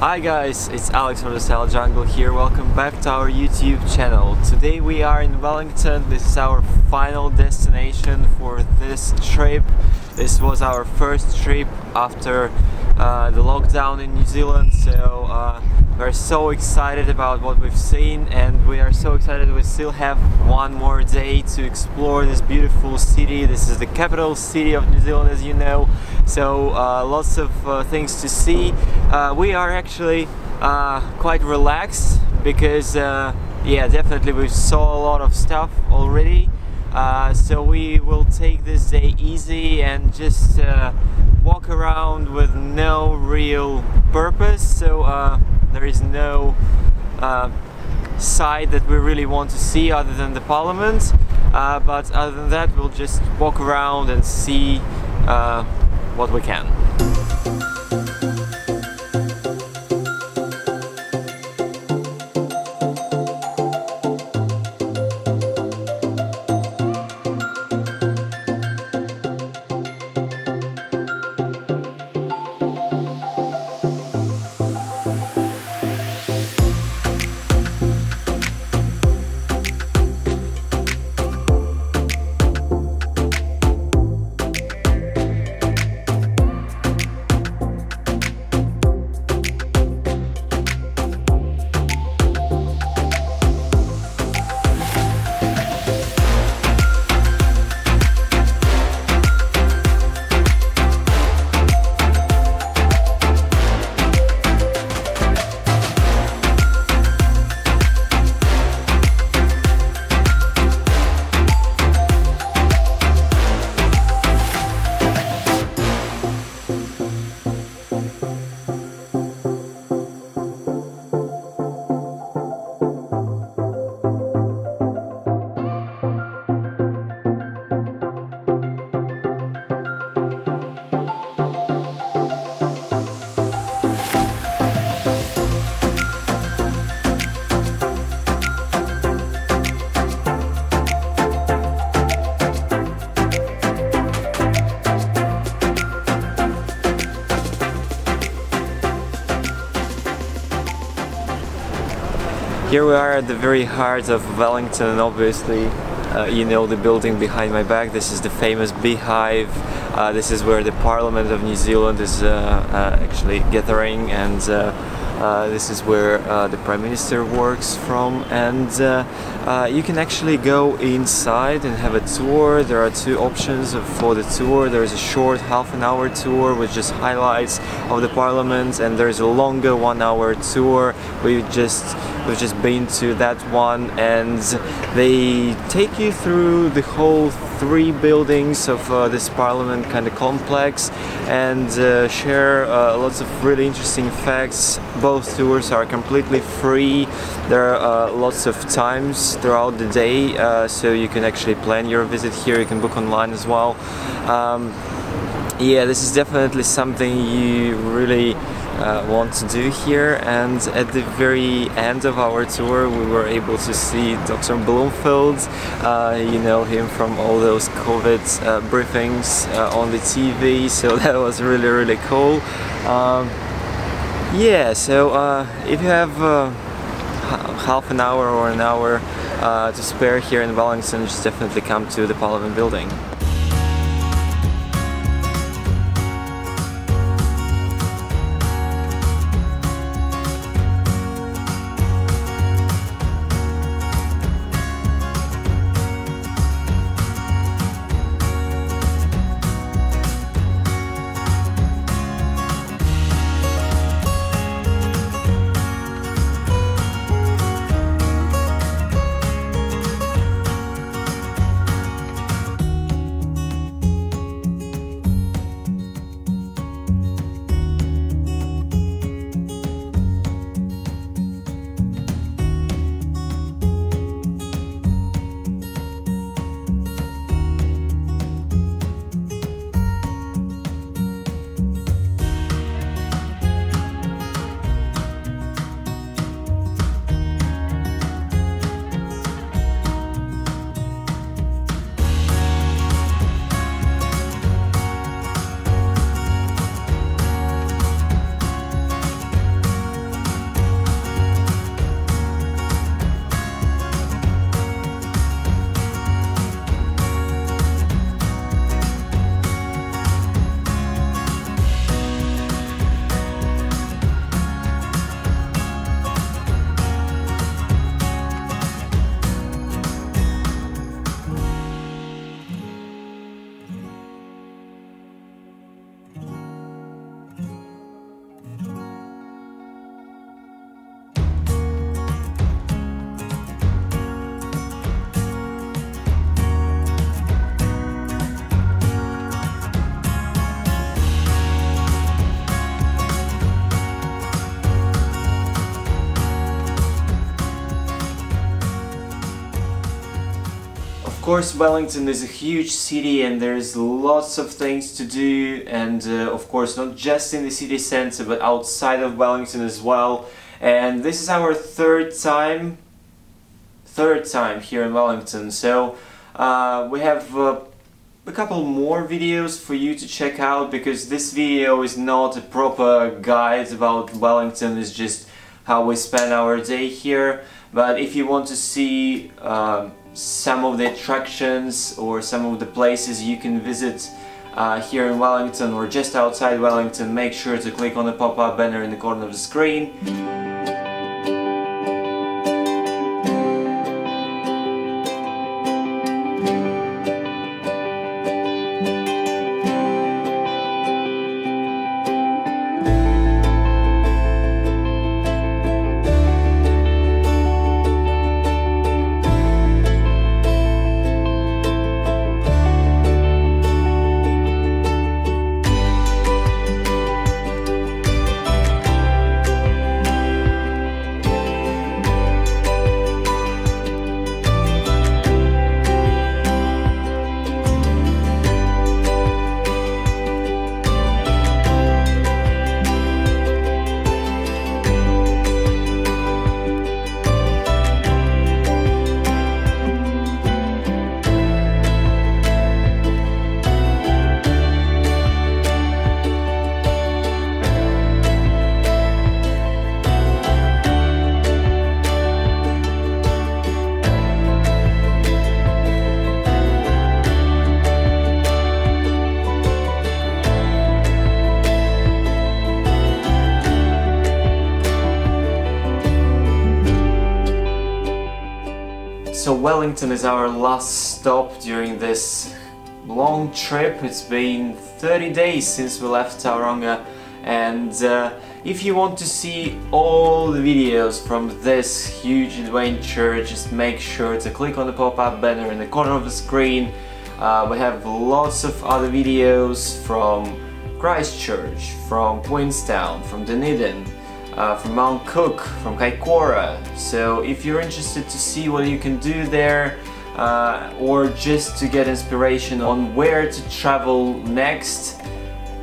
Hi guys, it's Alex from theStyleJungle here. Welcome back to our YouTube channel. Today we are in Wellington. This is our final destination for this trip. This was our first trip after the lockdown in New Zealand, so we're so excited about what we've seen, and we are so excited we still have one more day to explore this beautiful city. This is the capital city of New Zealand, as you know, so lots of things to see. We are actually quite relaxed because yeah, definitely we saw a lot of stuff already, so we will take this day easy and just walk around with no real purpose. So there is no side that we really want to see other than the parliament, but other than that we'll just walk around and see what we can. Here we are at the very heart of Wellington, and obviously you know the building behind my back. This is the famous Beehive. This is where the Parliament of New Zealand is actually gathering, and this is where the Prime Minister works from, and you can actually go inside and have a tour. There are two options for the tour. There is a short half-an-hour tour with just highlights of the Parliament, and there is a longer 1-hour tour. We've just been to that one, and they take you through the whole 3 buildings of this Parliament kind of complex, and share lots of really interesting facts. Both tours are completely free. There are lots of times throughout the day, so you can actually plan your visit here. You can book online as well. Yeah, this is definitely something you really want to do here. And at the very end of our tour we were able to see Dr. Bloomfield. You know him from all those COVID briefings on the TV, so that was really cool. Yeah, so if you have half an hour or an hour to spare here in Wellington, just definitely come to the Parliament building. course, Wellington is a huge city and there's lots of things to do, and of course not just in the city center but outside of Wellington as well. And this is our third time here in Wellington, so we have a couple more videos for you to check out, because this video is not a proper guide about Wellington, it's just how we spend our day here. But if you want to see some of the attractions or some of the places you can visit here in Wellington or just outside Wellington, make sure to click on the pop-up banner in the corner of the screen. So Wellington is our last stop during this long trip. It's been 30 days since we left Tauranga, and if you want to see all the videos from this huge adventure, just make sure to click on the pop-up banner in the corner of the screen. We have lots of other videos from Christchurch, from Queenstown, from Dunedin, from Mount Cook, from Kaikoura. So if you're interested to see what you can do there, or just to get inspiration on where to travel next,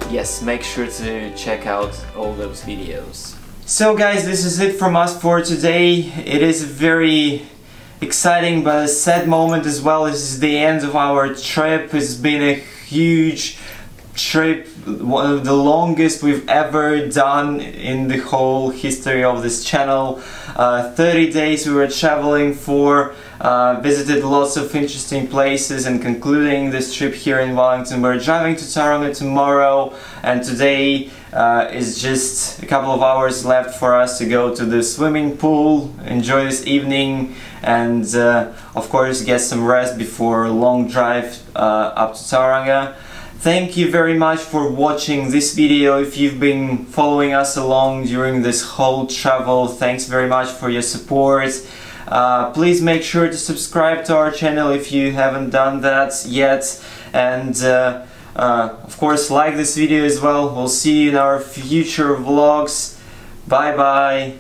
yes, make sure to check out all those videos. So guys, this is it from us for today. It is a very exciting but a sad moment as well. This is the end of our trip. It's been a huge trip, one of the longest we've ever done in the whole history of this channel. 30 days we were traveling for, visited lots of interesting places, and concluding this trip here in Wellington. We're driving to Tauranga tomorrow, and today is just a couple of hours left for us to go to the swimming pool, enjoy this evening, and of course get some rest before a long drive up to Tauranga. Thank you very much for watching this video. If you've been following us along during this whole travel, thanks very much for your support. Please make sure to subscribe to our channel if you haven't done that yet, and of course like this video as well. We'll see you in our future vlogs. Bye bye.